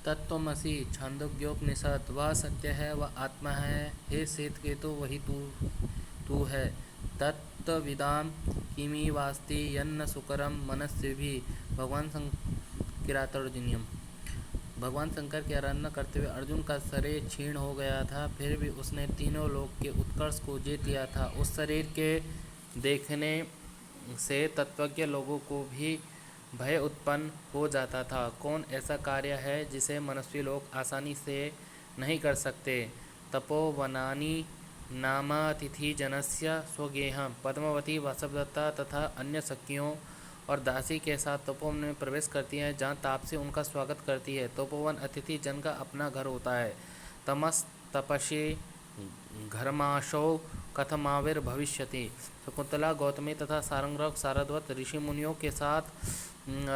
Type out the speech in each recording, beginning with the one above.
तत्त्वमसि छांदोग्योपनिषद, वह सत्य है, वह आत्मा है, हे श्वेतकेतु वही तू है। तत्त्वविदां किमिवास्ति यन्न सुकरम मनस्विभिः। भगवान किरातार्जुनीयम्। भगवान शंकर की आराधना करते हुए अर्जुन का शरीर क्षीण हो गया था, फिर भी उसने तीनों लोक के उत्कर्ष को जीत लिया था। उस शरीर के देखने से तत्वज्ञ लोगों को भी भय उत्पन्न हो जाता था। कौन ऐसा कार्य है जिसे मनुष्य लोग आसानी से नहीं कर सकते। तपोवनानि नामातिथि जनस्य स्वगेहम। पद्मावती, वासवदत्ता तथा अन्य सखियों और दासी के साथ तपोवन में प्रवेश करती हैं, जहाँ तापसी उनका स्वागत करती है। तपोवन अतिथि जन का अपना घर होता है। तमस तपसि घर्माशौ कथमाविर्भविष्यति। शकुंतला, गौतमी तथा सारंगरग शारदवत ऋषि मुनियों के साथ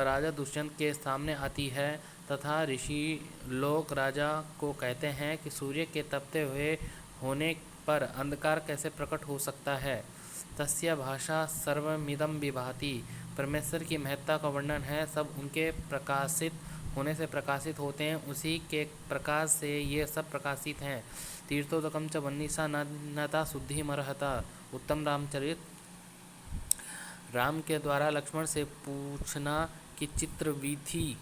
राजा दुष्यंत के सामने आती है तथा ऋषि लोग राजा को कहते हैं कि सूर्य के तपते हुए होने पर अंधकार कैसे प्रकट हो सकता है। तस्य भाषा सर्वमिदं विभाति। परमेश्वर की महत्ता का वर्णन है, सब उनके प्रकाशित होने से प्रकाशित होते हैं, उसी के प्रकाश से ये सब प्रकाशित हैं। तीर्थोदकम च वन्नीसा नता शुद्धिमर्हता। उत्तम रामचरित। राम के द्वारा लक्ष्मण से पूछना कि चित्रविधि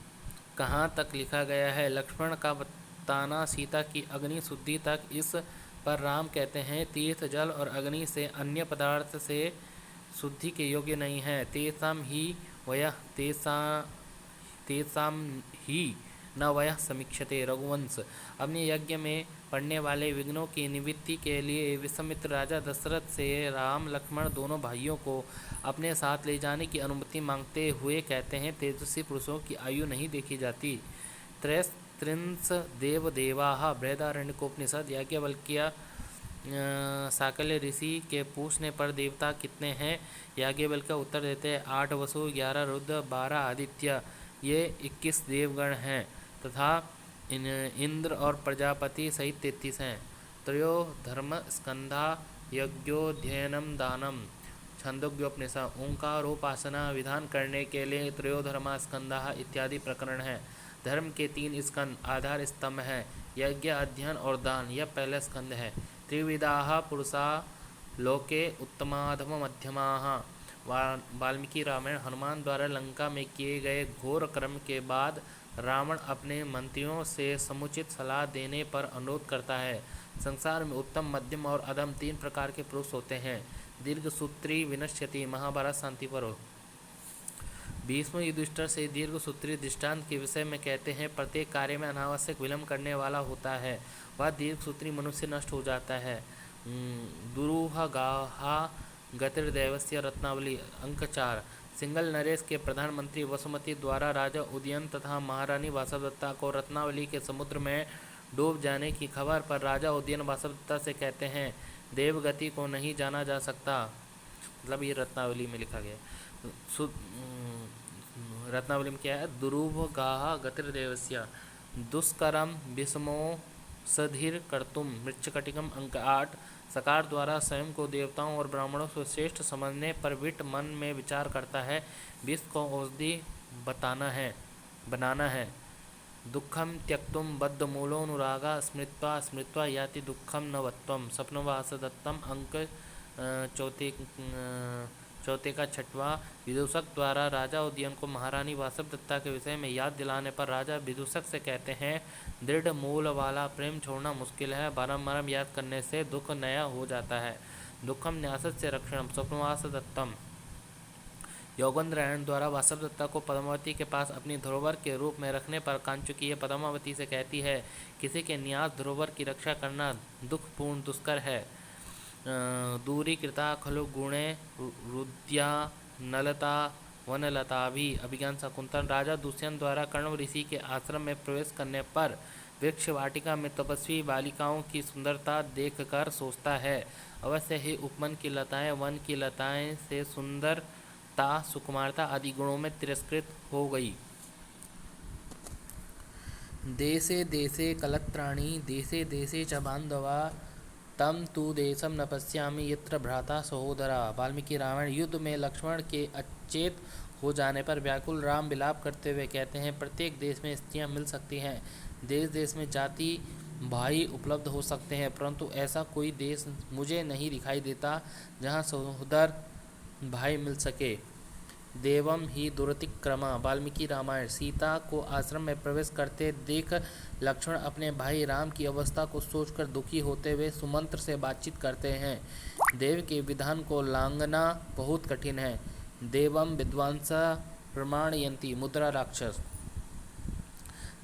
कहाँ तक लिखा गया है। लक्ष्मण का बताना सीता की अग्नि शुद्धि तक। इस पर राम कहते हैं, तीर्थ जल और अग्नि से अन्य पदार्थ से शुद्धि के योग्य नहीं है। तेषाम ही न वयः समीक्षते। रघुवंश। अपने यज्ञ में पड़ने वाले विघ्नों की निवृत्ति के लिए विश्वामित्र राजा दशरथ से राम लक्ष्मण दोनों भाइयों को अपने साथ ले जाने की अनुमति मांगते हुए कहते हैं, तेजस्वी पुरुषों की आयु नहीं देखी जाती। त्रिंश देवदेवाः। बृहदारण्यकोपनिषद। याज्ञवल्क्य। साकल्य ऋषि के पूछने पर देवता कितने हैं। याज्ञवल्क्य उत्तर देते हैं, 8 वसु, 11 रुद्र, 12 आदित्य, ये 21 देवगण हैं तथा इंद्र और प्रजापति सहित 33 हैं। त्रयो धर्म स्कंधा यज्ञोध्ययनम दानम। छंदोग्योपनिषद। ओंकारोपासना विधान करने के लिए त्रयोधर्मा स्कंधा इत्यादि प्रकरण हैं। धर्म के 3 स्कंद आधार स्तंभ हैं, यज्ञ, अध्ययन और दान, यह पहला स्कंद है। त्रिविधाः पुरुषा लोके उत्तमाधम मध्यमाः। वाल्मीकि रामायण। हनुमान द्वारा लंका में किए गए घोर कर्म के बाद रावण अपने मंत्रियों से समुचित सलाह देने पर अनुरोध करता है। संसार में उत्तम, मध्यम और अधम 3 प्रकार के पुरुष होते हैं। दीर्घसूत्री विनश्यति। महाभारत शांति पर्व। भीष्म युधिष्ठिर से दीर्घसूत्री दृष्टांत के विषय में कहते हैं, प्रत्येक कार्य में अनावश्यक विलंब करने वाला होता है, वह दीर्घसूत्री मनुष्य नष्ट हो जाता है। दुरूहगाहा गतिर्दैवस्य रत्नावली। अंक 4। सिंगल नरेश के प्रधानमंत्री वसुमती द्वारा राजा उदयन तथा महारानी वासवदत्ता को रत्नावली के समुद्र में डूब जाने की खबर पर राजा उदयन वासवदत्ता से कहते हैं, देवगति को नहीं जाना जा सकता। मतलब ये रत्नावली में लिखा गया। रत्नावली में क्या है, दुरूहगाहा गतिर्देवस्य दुष्करम विषमो सधीर कर्तुम। मृच्छकटिकम। अंक 8। सकार द्वारा स्वयं को देवताओं और ब्राह्मणों से श्रेष्ठ समझने पर विट मन में विचार करता है, विष को औषधि बनाना है। दुखम त्यक्तुम बद्धमूलोनुरागा स्मृत्वा स्मृत्वा याति दुखम नवत्वम। स्वप्नवासदत्तम। अंक 4 का 6वां। विदूषक द्वारा राजा उदयन को महारानी वासवदत्ता के विषय में याद दिलाने पर राजा विदूषक से कहते हैं, दृढ़ मूल वाला प्रेम छोड़ना मुश्किल है, बारंबार याद करने से दुख नया हो जाता है। दुखम न्यासस्य रक्षणम। स्वप्नवासदत्तम। योगेंद्रायण द्वारा वासवदत्ता को पद्मावती के पास अपनी धरोहर के रूप में रखने पर कांचुकी पद्मावती से कहती है, किसी के न्यास धरोहर की रक्षा करना दुखपूर्ण दुष्कर है। दूरीकृता खलु गुणे रुद्या नलता वनलता भी। अभिज्ञान शाकुंतल। राजा दुष्यंत द्वारा कण्व ऋषि के आश्रम में प्रवेश करने पर वृक्ष वाटिका में तपस्वी बालिकाओं की सुंदरता देखकर सोचता है, अवश्य ही उपवन की लताएं वन की लताएं से सुंदरता, सुकुमारता आदि गुणों में तिरस्कृत हो गई। देशे देशे कलत्राणि देशे देशे च बांधवा, तम तु देशम न पश्यामि यत्र भ्राता सहोदरा। वाल्मीकि रामायण। युद्ध में लक्ष्मण के अचेत हो जाने पर व्याकुल राम विलाप करते हुए कहते हैं, प्रत्येक देश में स्त्रियां मिल सकती हैं, देश देश में जाति भाई उपलब्ध हो सकते हैं, परंतु ऐसा कोई देश मुझे नहीं दिखाई देता जहां सहोदर भाई मिल सके। देवम ही दुरतिक्रमा। वाल्मीकि रामायण। सीता को आश्रम में प्रवेश करते देख लक्ष्मण अपने भाई राम की अवस्था को सोचकर दुखी होते हुए सुमंत्र से बातचीत करते हैं। देव के विधान को लांघना बहुत कठिन है। देवम विद्वांसा प्रमाणयंती। मुद्रा राक्षस।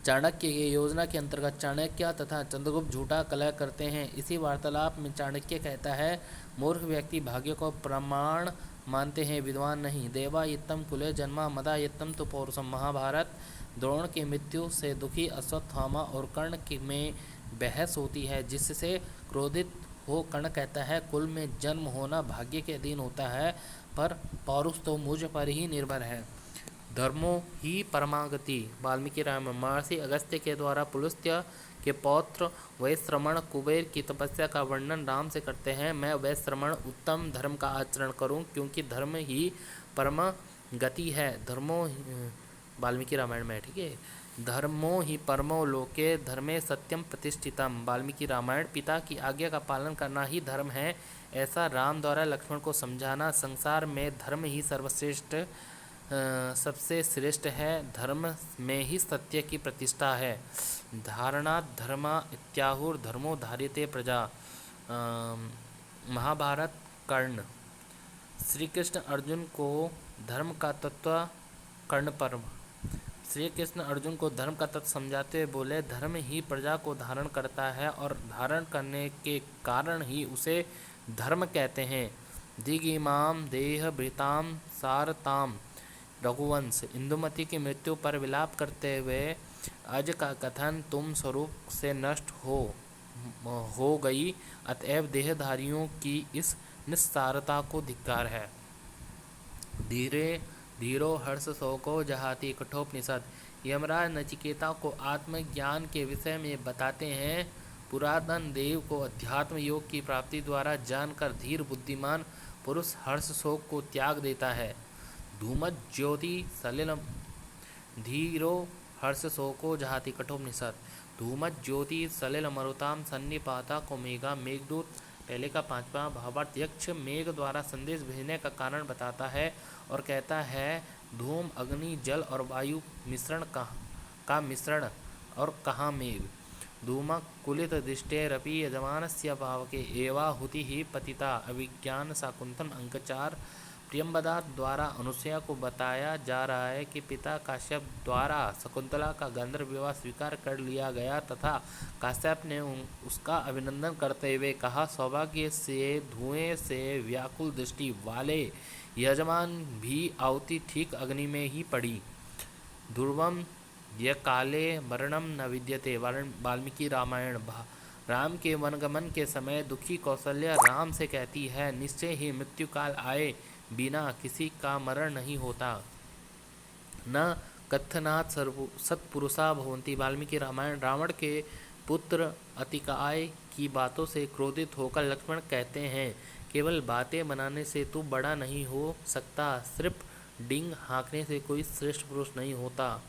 चाणक्य की योजना के अंतर्गत चाणक्य तथा चंद्रगुप्त झूठा कलह करते हैं। इसी वार्तालाप में चाणक्य कहता है, मूर्ख व्यक्ति भाग्य को प्रमाण मानते हैं, विद्वान नहीं। देवा यत्तम कुले जन्मा मदा यत्तम तो पौरुषम। महाभारत। द्रोण की मृत्यु से दुखी अश्वत्थामा और कर्ण में बहस होती है, जिससे क्रोधित हो कर्ण कहता है, कुल में जन्म होना भाग्य के अधीन होता है, पर पौरुष तो मुझ पर ही निर्भर है। धर्मो ही परमागति। वाल्मीकि रामायण। महर्षि अगस्त्य के द्वारा पुलस्त्य के पौत्र वैश्रमण कुबेर की तपस्या का वर्णन राम से करते हैं। मैं वैश्रमण उत्तम धर्म का आचरण करूं, क्योंकि धर्म ही परम गति है। धर्मो वाल्मीकि रामायण में, ठीक है। धर्मो ही परमो लोके धर्मे सत्यम प्रतिष्ठितम। वाल्मीकि रामायण। पिता की आज्ञा का पालन करना ही धर्म है, ऐसा राम द्वारा लक्ष्मण को समझाना। संसार में धर्म ही सर्वश्रेष्ठ सबसे श्रेष्ठ है, धर्म में ही सत्य की प्रतिष्ठा है। धारणा धर्मा इत्याहुर धर्मो धार्यते प्रजा। महाभारत। कर्ण। श्री कृष्ण अर्जुन को धर्म का तत्व। कर्ण पर्व। श्री कृष्ण अर्जुन को धर्म का तत्व समझाते हुए बोले, धर्म ही प्रजा को धारण करता है और धारण करने के कारण ही उसे धर्म कहते हैं। दिगिमाम देह भृताम सारताम। रघुवंश। इंदुमती की मृत्यु पर विलाप करते हुए अज का कथन तुम स्वरूप से नष्ट हो गई, अतएव देहधारियों की इस निस्सारता को धिक्कार है। धीरे धीरो हर्ष शोको जहाति। कठोपनिषद। यमराज नचिकेता को आत्मज्ञान के विषय में बताते हैं। पुरातन देव को अध्यात्म योग की प्राप्ति द्वारा जानकर धीर बुद्धिमान पुरुष हर्ष शोक को त्याग देता है। धूमत ज्योति सलिलम। धीरो हर्ष शोको जहाति। कठोपनिषद। धूमत ज्योति सलिल मरुताम सन्निपाता को मेघा। मेघदूत पहले का 5वां। भावार्थ। यक्ष मेघ द्वारा संदेश भेजने का कारण बताता है और कहता है, धूम अग्नि जल और वायु मिश्रण का मिश्रण और कहाँ मेघ। धूम कुलित दृष्टेरपि यजमानस्य पावके एवाहुति ही पतिता। अभिज्ञान शाकुंतल। अंक 4। प्रियंवदा द्वारा अनुसुईया को बताया जा रहा है कि पिता काश्यप द्वारा शकुंतला का गंधर्व विवाह स्वीकार कर लिया गया तथा काश्यप ने उसका अभिनंदन करते हुए कहा, सौभाग्य से धुएं से व्याकुल दृष्टि वाले यजमान भी आहुति ठीक अग्नि में ही पड़ी। ध्रुवम य काले मरणम न विद्यते। वाल्मीकि रामायण। राम के वनगमन के समय दुखी कौशल्या राम से कहती है, निश्चय ही मृत्यु काल आए बिना किसी का मरण नहीं होता। न कथनात् सत्पुरुषा भवन्ति। वाल्मीकि रामायण। रावण के पुत्र अतिकाय की बातों से क्रोधित होकर लक्ष्मण कहते हैं, केवल बातें बनाने से तू बड़ा नहीं हो सकता, सिर्फ डिंग हाँकने से कोई श्रेष्ठ पुरुष नहीं होता।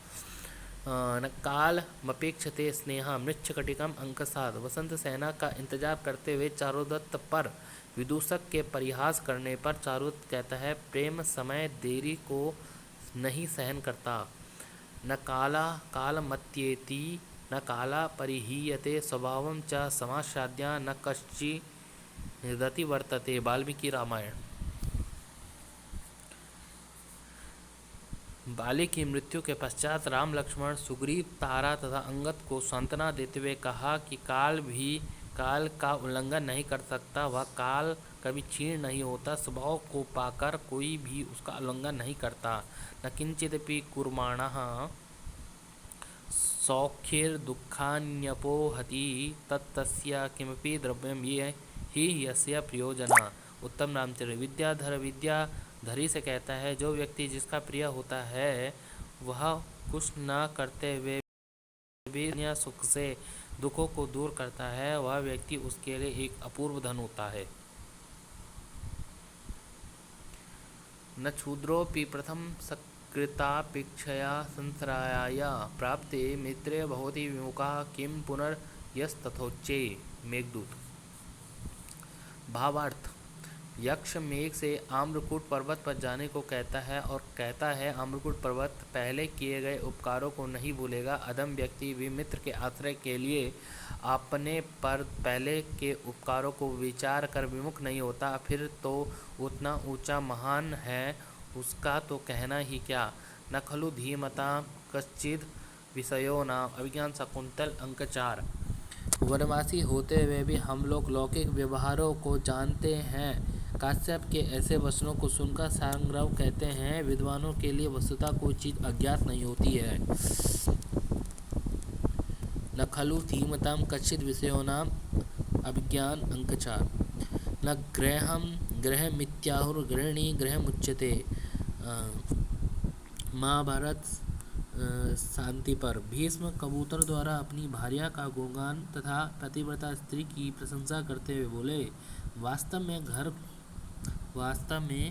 न काल मपेक्षते स्नेहा। मृच्छकटिकम। अंक 7। वसंत सेना का इंतजार करते हुए चारुदत्त पर विदूषक के परिहास करने पर चारुदत्त कहता है, प्रेम समय देरी को नहीं सहन करता। न काला कालमत्येति न काला परिहीयते स्वभावं च समासाद्या न कश्चिदति वर्तते। वाल्मीकि रामायण। बाली की मृत्यु के पश्चात राम लक्ष्मण सुग्रीव तारा तथा अंगद को सांत्वना देते हुए कहा कि काल का उल्लंघन नहीं कर सकता, वह काल कभी क्षीण नहीं होता, स्वभाव को पाकर कोई भी उसका उल्लंघन नहीं करता। न किंचिदपि कुर्माणः सौख्यैर् दुःखान्यपोहति तत्तस्य किमपि द्रव्यं ही यस्य प्रयोजना। उत्तम रामचरित्र। विद्याधर विद्याधरी से कहता है, जो व्यक्ति जिसका प्रिय होता है वह कुछ न करते हुए भी सुख से दुखों को दूर करता है, वह व्यक्ति उसके लिए एक अपूर्व धन होता है। न क्षुद्रोपि प्रथम कृतापेक्षया संसराय प्राप्ते मित्रे भवति विमुखा किं पुनर्यस्तथोच्चे। मेघदूत। भावार्थ। यक्ष मेघ से आम्रकूट पर्वत पर जाने को कहता है और कहता है आम्रकूट पर्वत पहले किए गए उपकारों को नहीं भूलेगा। अधम व्यक्ति भी मित्र के आश्रय के लिए अपने पर पहले के उपकारों को विचार कर विमुख नहीं होता, फिर तो उतना ऊंचा महान है उसका तो कहना ही क्या। न खलु धीमता कश्चिद विषयो नाम। अभिज्ञान शाकुंतल अंक 4। वनवासी होते हुए भी हम लोग लौकिक व्यवहारों को जानते हैं। काश्यप के ऐसे वचनों को सुनकर सांग्रव कहते हैं, विद्वानों के लिए वस्तुतः कोई चीज अज्ञात नहीं होती है। न खलु धीमताम कश्चिद विषयोनाम। अभिज्ञान अंक 4। न गृहमित्याहुर गृहिणी गृहमुच्यते। महाभारत शांति पर। भीष्म कबूतर द्वारा अपनी भार्या का गुणगान तथा पतिव्रता स्त्री की प्रशंसा करते हुए बोले, वास्तव में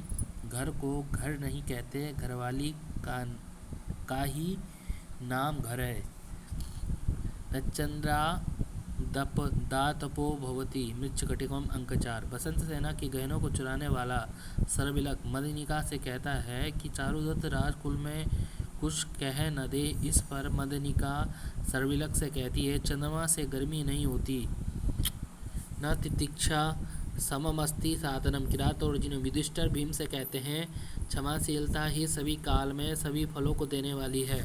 घर को घर नहीं कहते, घरवाली का ही नाम घर है। नच्चंद्रा दातपो भवती। मृच्छकटिकम अंक 4। बसंत सेना के गहनों को चुराने वाला सर्विलक मदनिका से कहता है कि चारुदत्त राजकुल में कुछ कह न दे। इस पर मदनिका सर्विलक से कहती है, चंद्रमा से गर्मी नहीं होती। न तितिक्षा सममस्ति साधनम। किरात और अर्जुन युधिष्ठिर भीम से कहते हैं, क्षमाशीलता ही सभी काल में सभी फलों को देने वाली है।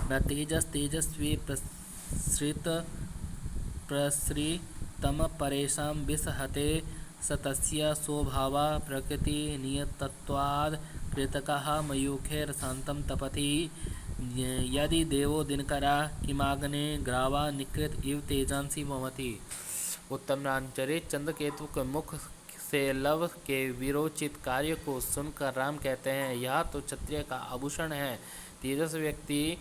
न तेजस्वी प्रसृतम परेशां विसहते सतस्य स्वभावा प्रकृति नियतत्वाद् कृतकः मयूखेर शांतं तपति। यदि देवो दिनकरा किमाग्ने ग्रावा निकृत इव तेजांसी ममति। उत्तम रामचरित। चंद्रकेतु के मुख से लव के विरोचित कार्य को सुनकर राम कहते हैं, यह तो क्षत्रिय का आभूषण है। तेजस्वी व्यक्ति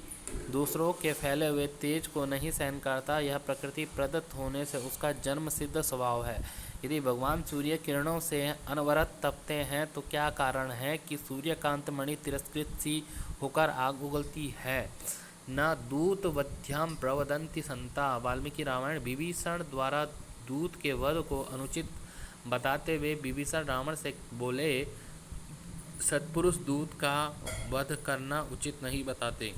दूसरों के फैले हुए तेज को नहीं सहन करता, यह प्रकृति प्रदत्त होने से उसका जन्म सिद्ध स्वभाव है। यदि भगवान सूर्य किरणों से अनवरत तपते हैं तो क्या कारण है कि सूर्यकांत मणि तिरस्कृत सी होकर आग उगलती है। न दूत वध्याम प्रवदंती संता। वाल्मीकि रामायण। विभीषण द्वारा दूत के वध को अनुचित बताते हुए विभीषण रावण से बोले, सत्पुरुष दूत का वध करना उचित नहीं बताते।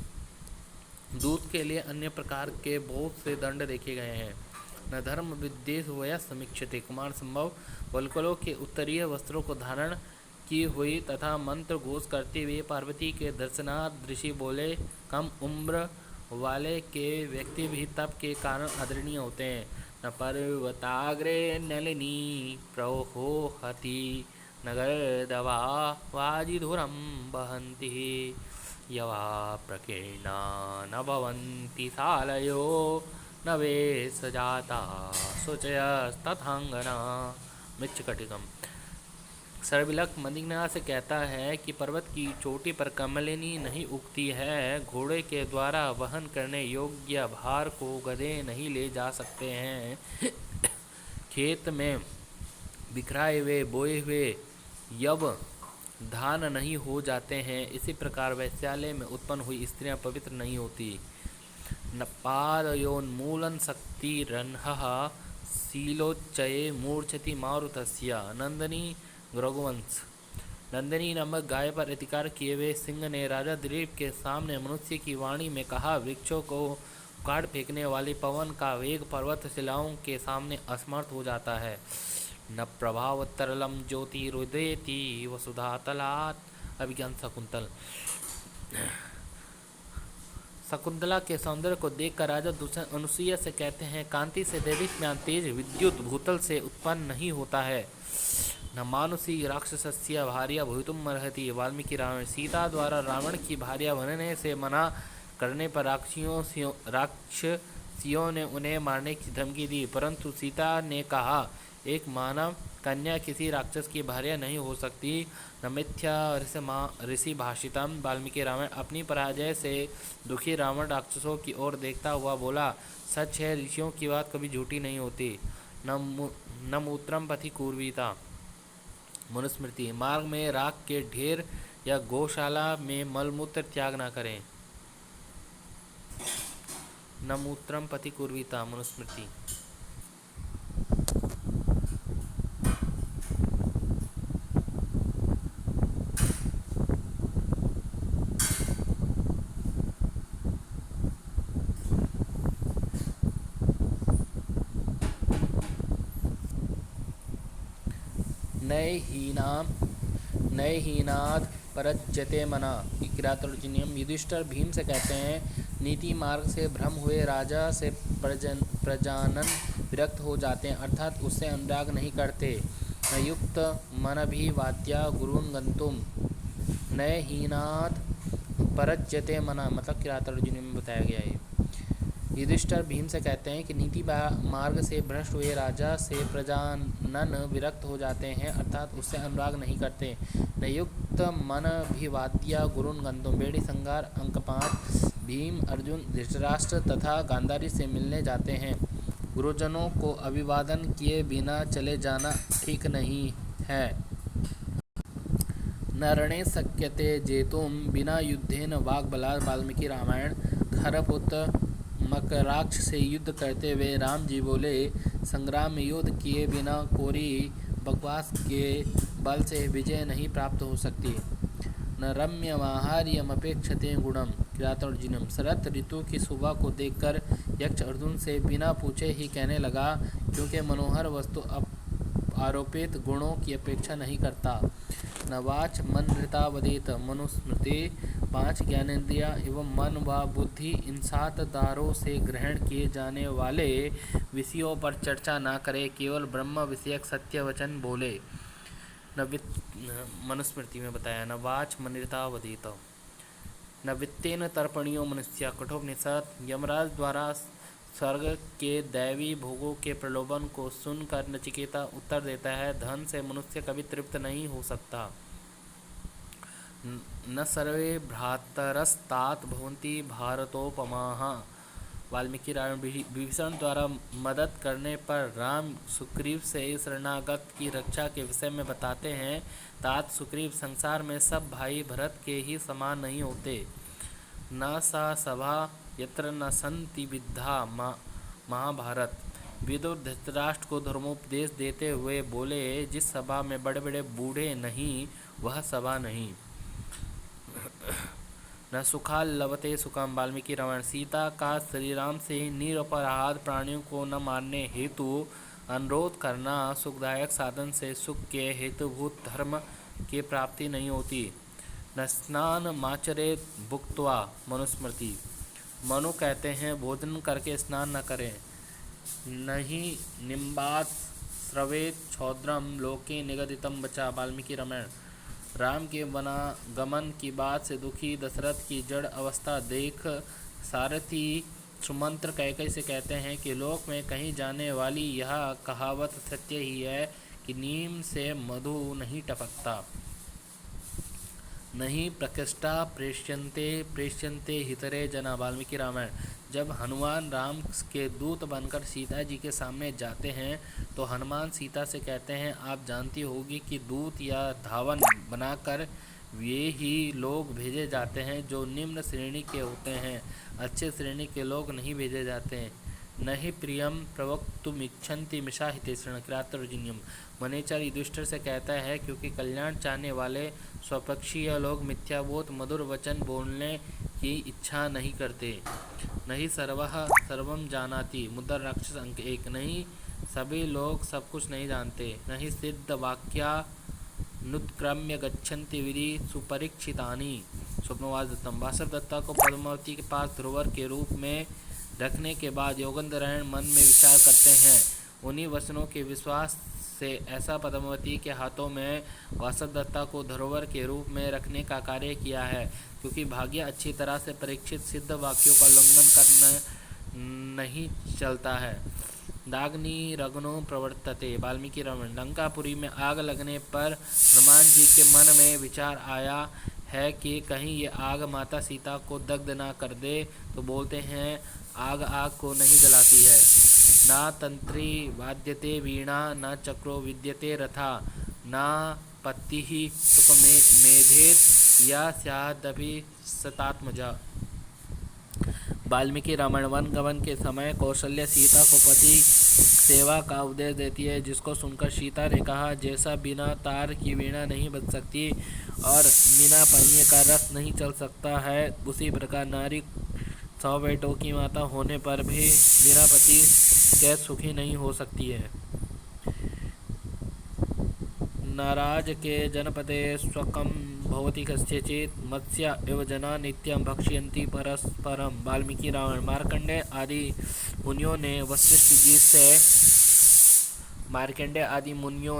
दूत के लिए अन्य प्रकार के बहुत से दंड देखे गए हैं। न धर्म विद्वेष वया समीक्षते। कुमार संभव। वल्कलों के उत्तरीय वस्त्रों को धारण की हुई तथा मंत्र घोष करते हुए पार्वती के दर्शनार्थ ऋषि बोले, कम उम्र वाले के व्यक्ति भी तप के कारण आदरणीय होते हैं। न पर्वताग्रे नलिनी प्रहोहति नगरदवा वाजिधुरं वहन्ति यवा प्रकीर्णा न भवन्ति सालयो न वेशजाता शुचयस्तथांगना। मृच्छकटिकम। सर्विलक मदनिका से कहता है कि पर्वत की चोटी पर कमलिनी नहीं उगती है। घोड़े के द्वारा वहन करने योग्य भार को गधे नहीं ले जा सकते हैं। खेत में बिखराए हुए बोए हुए यव धान नहीं हो जाते हैं। इसी प्रकार वैश्यालय में उत्पन्न हुई स्त्रियां पवित्र नहीं होती। न पादयोन्मूलन शक्तिरन्हः शीलोच्चये मूर्छति मारुतस्य। नंदिनी रघुवंश। नंदिनी नामक गाय पर अधिकार किए हुए सिंह ने राजा दिलीप के सामने मनुष्य की वाणी में कहा, वृक्षों को उखाड़ फेंकने वाली पवन का वेग पर्वत शिलाओं के सामने असमर्थ हो जाता है। न प्रभावतरलम ज्योतिरुदेति वसुधा तलात्। अभिज्ञान शाकुंतल। शकुंतला के सौंदर्य को देखकर राजा दूषण अनुसुईया से कहते हैं, कांति से दैदीप्यमान तेज विद्युत भूतल से उत्पन्न नहीं होता है। न मानुषी राक्षसस्य भार्या भवितुम अर्हति। वाल्मीकि रामायण। सीता द्वारा रावण की भार्या बनने से मना करने पर राक्षसियों ने उन्हें मारने की धमकी दी, परंतु सीता ने कहा, एक मानव कन्या किसी राक्षस की भार्या नहीं हो सकती। न मिथ्या ऋषि भाषितम। वाल्मीकि रामायण। अपनी पराजय से दुखी रावण राक्षसों की ओर देखता हुआ बोला, सच है, ऋषियों की बात कभी झूठी नहीं होती। न मूत्रम पथि कुर्वीता। मनुस्मृति। मार्ग में राख के ढेर या गौशाला में मलमूत्र त्याग न करें। न मूत्रम पति कुर्वीता, मनुस्मृति। नय हीनाद परज्यते मना, किरातोर्जुनीयम। युधिष्ठिर भीम से कहते हैं, नीति मार्ग से भ्रम हुए राजा से प्रजानन विरक्त हो जाते हैं, अर्थात उससे अनुराग नहीं करते। न युक्त मन भी वाद्या गुरुन गंतुम, नय हीनाद परज्यते मना, मतलब किरातोर्जुनीयम में बताया गया है। युधिष्ठिर भीम से कहते हैं कि नीति मार्ग से भ्रष्ट हुए राजा से प्रजानन विरक्त हो जाते हैं, अर्थात उससे अनुराग नहीं करते। न युक्त मन भी वाद्या गुरुन गंतुम, बेड़ी संगार अंक 5। भीम अर्जुन धृतराष्ट्र तथा गांधारी से मिलने जाते हैं। गुरुजनों को अभिवादन किए बिना चले जाना ठीक नहीं है। न रणे शक्यते जेतुम बिना युद्धेन वाग्बलात्, वाल्मीकि रामायण। खरपुत्र मकराक्ष से युद्ध करते हुए राम जी बोले, संग्राम में युद्ध किए बिना कोरी बकवास के बल से विजय नहीं प्राप्त हो सकती। न रम्यमाहार्यमपेक्षते गुणम, किरातोर्जुनीयम। शरत ऋतु की सुबह को देखकर यक्ष अर्जुन से बिना पूछे ही कहने लगा, क्योंकि मनोहर वस्तु आरोपित गुणों की अपेक्षा नहीं करता। न वाच मनृता वदेत, मनुस्मृति 5। ज्ञानेंद्रिया एवं मन व बुद्धि इन 7 दारों से ग्रहण किए जाने वाले विषयों पर चर्चा न करे, केवल ब्रह्म विषयक सत्य वचन बोले। मनुस्मृति में बताया, न वाच मनृता वदेत, न वित्तेन तर्पणीयो मनुष्य, कठोपनिषद। यमराज द्वारा स्वर्ग के दैवी भोगों के प्रलोभन को सुनकर नचिकेता उत्तर देता है, धन से मनुष्य कभी तृप्त नहीं हो सकता। न सर्वे भ्रातरस्तात भवन्ति भारतोपमाः, वाल्मीकि रामायण। विभीषण द्वारा मदद करने पर राम सुग्रीव से शरणागत की रक्षा के विषय में बताते हैं, तात सुग्रीव संसार में सब भाई भरत के ही समान नहीं होते। न सा सभा यत्र न संति विद्धा, महाभारत। विदुर धृतराष्ट्र को धर्मोपदेश देते हुए बोले, जिस सभा में बड़े बड़े बूढ़े नहीं वह सभा नहीं। न सुखाल लभते सुखम, वाल्मीकि रामायण। सीता का श्रीराम से निरपराध प्राणियों को न मारने हेतु अनुरोध करना सुखदायक साधन से सुख के हेतुभूत धर्म की प्राप्ति नहीं होती। न स्नान माचरेत भुक्त्वा, मनुस्मृति। मनु कहते हैं, भोजन करके स्नान न करें। नहीं निम्बात स्रवेत क्षौद्रम लोके निगदितम बचा, वाल्मीकि रामायण। राम के वनागमन की बात से दुखी दशरथ की जड़ अवस्था देख सारथी सुमंत्र कैकई से कहते हैं कि लोक में कही जाने वाली यह कहावत सत्य ही है कि नीम से मधु नहीं टपकता। नहीं प्रकृष्टा प्रेष्यन्ते हितरे जना, वाल्मीकि रामायण। जब हनुमान राम के दूत बनकर सीता जी के सामने जाते हैं तो हनुमान सीता से कहते हैं, आप जानती होगी कि दूत या धावन बनाकर वे ही लोग भेजे जाते हैं जो निम्न श्रेणी के होते हैं, अच्छे श्रेणी के लोग नहीं भेजे जाते हैं। न ही प्रियम प्रवक्तुमिच्छन्ति मिषा हितेषण, किरातोर्जुनीयम। मनेचर युधिष्ठिर से कहता है, क्योंकि कल्याण चाहने वाले स्वपक्षीय लोग मिथ्याबोध मधुर वचन बोलने की इच्छा नहीं करते। नहीं सर्वम जानाति, मुद्रा राक्षस अंक 1। नहीं सभी लोग सब कुछ नहीं जानते। नहीं सिद्ध वाक्या नुत्क्रम्य गच्छन्ति विधि सुपरीक्षितानि, स्वप्नवास दत्तम। वासवदत्ता को पद्मावती के पास ध्रुवर के रूप में रखने के बाद योगेंद्रायण मन में विचार करते हैं। उन्हीं वचनों के विश्वास से ऐसा पद्मावती के हाथों में वासवदत्ता को धरोहर के रूप में रखने का कार्य किया है, क्योंकि भाग्य अच्छी तरह से परीक्षित सिद्ध वाक्यों का उल्लंघन करने नहीं चलता है। दाग्नि रग्नो प्रवर्तते, वाल्मीकि रामायण। लंकापुरी में आग लगने पर हनुमान जी के मन में विचार आया है कि कहीं ये आग माता सीता को दग्ध ना कर दे, तो बोलते हैं, आग आग को नहीं जलाती है। ना तंत्री वाद्यते वीणा, न चक्रो विद्यते रथा, ना पत्ति सुख मेधेत या स्यादपि सतात्मजा। वाल्मीकि रामायण। वन गमन के समय कौशल्या सीता को पति सेवा का उपदेश देती है, जिसको सुनकर सीता ने कहा, जैसा बिना तार की वीणा नहीं बज सकती और बिना पहिए का रथ नहीं चल सकता है, उसी प्रकार नारी 100 बेटों की माता होने पर भी बिना पति के सुखी नहीं हो सकती है। नाराज के जनपदे स्वकं भवति कस्यचित् मत्स्य इव जना नित्यं भक्ष्यन्ति परस्परम। वाल्मीकि रामायण। मार्कंडेय आदि मुनियों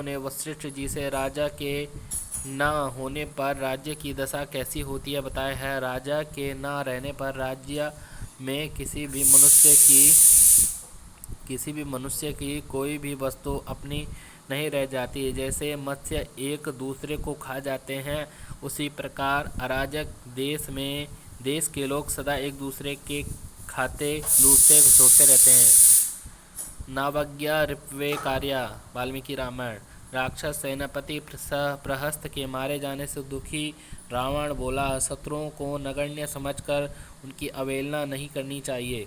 ने वशिष्ठ जी से राजा के न होने पर राज्य की दशा कैसी होती है बताया है। राजा के न रहने पर राज्य में किसी भी मनुष्य की कोई भी वस्तु अपनी नहीं रह जाती। जैसे मत्स्य एक दूसरे को खा जाते हैं, उसी प्रकार अराजक देश के लोग सदा एक दूसरे के खाते लूटते घसोटते रहते हैं। नावज्ञा रिप्वे कार्या। वाल्मीकि रामायण। राक्षस सेनापति प्रहस्त के मारे जाने से दुखी रावण बोला, शत्रुओं को नगण्य समझकर उनकी अवहेलना नहीं करनी चाहिए।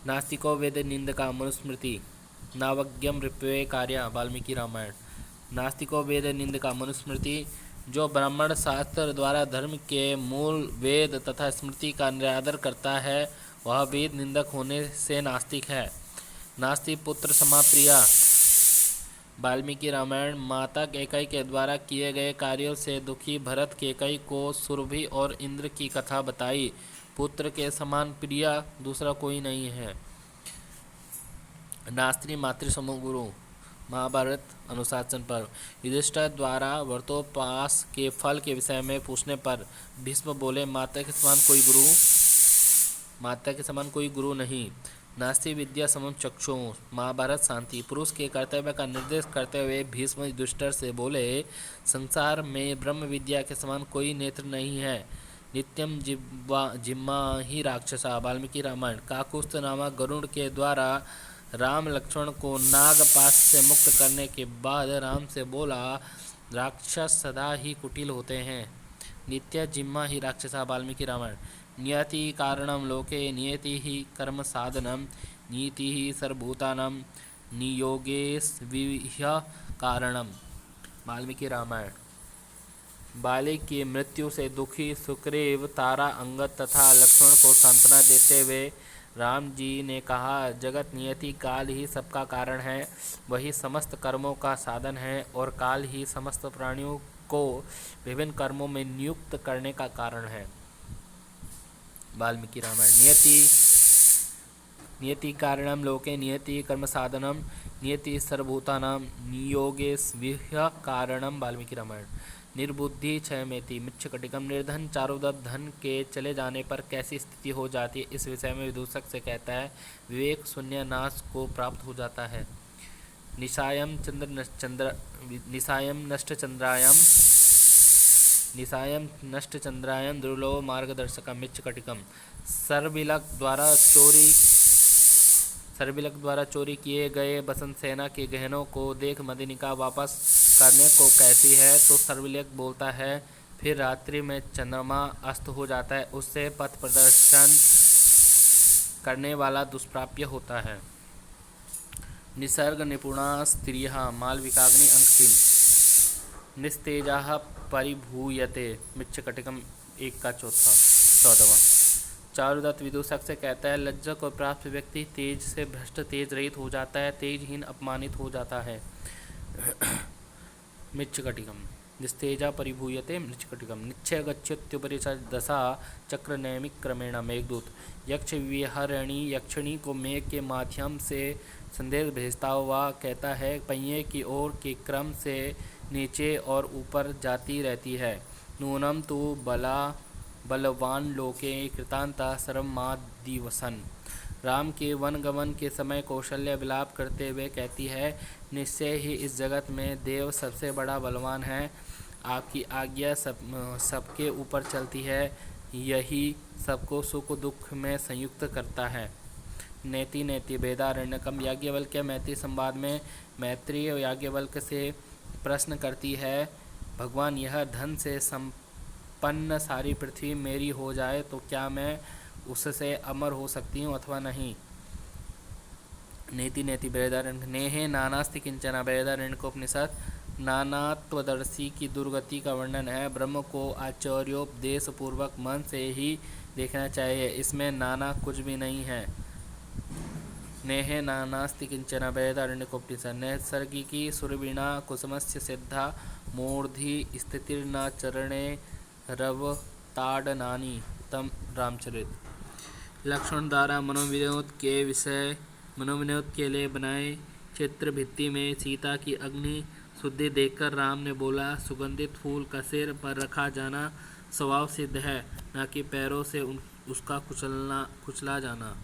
नास्तिको वेद निंदका मनुस्मृति। नावज्ञम रिप्वे कार्या। वाल्मीकि रामायण। नास्तिको वेद निंदका मनुस्मृति। जो ब्राह्मण शास्त्र द्वारा धर्म के मूल वेद तथा स्मृति का निरादर करता है, वह वेद निंदक होने से नास्तिक है। नास्ति पुत्र समाप्रिया। वाल्मीकि रामायण। माता कैकेयी के द्वारा किए गए कार्यों से दुखी भरत कैकेयी को सुरभि और इंद्र की कथा बताई। पुत्र के समान प्रिया दूसरा कोई नहीं है। नास्त्री मातृ समगुरु। महाभारत अनुशासन पर्व। युधिष्ठिर द्वारा व्रतोपवास के फल के विषय में पूछने पर भीष्म बोले, माता के समान कोई गुरु नहीं। नास्ति विद्या समम चक्षु। महाभारत शांति। पुरुष के कर्तव्य का निर्देश करते हुए भीष्म युधिष्ठिर से बोले, संसार में ब्रह्म विद्या के समान कोई नेत्र नहीं है। नित्यम जिम्मा ही राक्षसा। वाल्मीकि रामायण। काकुस्थ नामक गरुड़ के द्वारा राम लक्ष्मण को नागपाश से मुक्त करने के बाद राम से बोला, राक्षस सदा ही कुटिल होते हैं। नित्य जिम्मा ही राक्षसा। वाल्मीकि रामायण। नियति कारणम लोके नियति ही कर्म साधनम नीति ही सर्वभूतानां नियोगेस्विह कारणम। वाल्मीकि रामायण। बाली की मृत्यु से दुखी सुग्रीव, तारा, अंगद तथा लक्ष्मण को सांत्वना देते हुए राम जी ने कहा, जगत नियति काल ही सबका कारण है, वही समस्त कर्मों का साधन है और काल ही समस्त प्राणियों को विभिन्न कर्मों में नियुक्त करने का कारण है। वाल्मीकि रामायण। नियति कारणम लोके नियति कर्म साधनम नियति सर्वभूतानां नियोगेस्विह कारणम। वाल्मीकि रामायण। निर्बुद्धि क्षयमेति मृच्छकटिकम। निर्धन चारुदत्त धन के चले जाने पर कैसी स्थिति हो जाती है, इस विषय में विदूषक से कहता है, विवेक शून्य नाश को प्राप्त हो जाता है। निशायम नष्टचंद्रायम दुर्लभ मार्गदर्शकम मृच्छकटिकम। सर्विलक द्वारा चोरी किए गए बसंत सेना के गहनों को देख मदिनिका वापस करने को कहती है तो सर्विलक बोलता है, फिर रात्रि में चंद्रमा अस्त हो जाता है, उससे पथ प्रदर्शन करने वाला दुष्प्राप्य होता है। निसर्ग निपुणा स्त्रियः। मालविकाग्नि। अंक 3। निस्तेजाः परिभूयते मृच्छकटिकम 1 का 14वां। चारुदत्त विदूषक से कहता है, लज्जा को प्राप्त व्यक्ति तेज से भ्रष्ट तेज रहित हो जाता है, तेजहीन अपमानित हो जाता है। मृच्छकटिकम। निस्तेजा परिभूयते मृच्छकटिकम। निश्चय गच्छत्युपरि दशा चक्र नैमिक क्रमेण। मेघदूत। यक्ष विहरणी यक्षिणी को मेघ के माध्यम से संदेश भेजता हुआ कहता है, पहिए की ओर के क्रम से नीचे और ऊपर जाती रहती है। नूनम तु बलवान लोके कृतांता सर्वमादिवसन। राम के वनगमन के समय कौशल्या विलाप करते हुए कहती है, निश्चय ही इस जगत में देव सबसे बड़ा बलवान है, आपकी आज्ञा सबके ऊपर चलती है, यही सबको सुख दुख में संयुक्त करता है। नेति नेति वेदारण्यकम। याज्ञवल्क्य मैत्री संवाद में मैत्री याज्ञवल्क्य से प्रश्न करती है, भगवान यह धन से उत्पन्न सारी पृथ्वी मेरी हो जाए तो क्या मैं उससे अमर हो सकती हूँ अथवा नहीं। नेति नेति बृहदारण्यक नेहे नानास्ति किंचन बृहदारण्यकोपनिषद नानात्वदर्शी की दुर्गति का वर्णन है। ब्रह्म को आचार्योपदेश पूर्वक मन से ही देखना चाहिए, इसमें नाना कुछ भी नहीं है। नेहे नानास्ति किंचन बृहदारण्यकोपनिषद नैसर्गिकी सुरवीणा कुसुमस्य सिद्धा मूर्धि स्थितिर्न चरणे रवताड़नानि तम रामचरित। लक्ष्मण द्वारा मनोविनोद के लिए बनाए चित्र भित्ति में सीता की अग्नि शुद्धि देखकर राम ने बोला, सुगंधित फूल का सिर पर रखा जाना स्वभाव सिद्ध है, न कि पैरों से उसका कुचला जाना।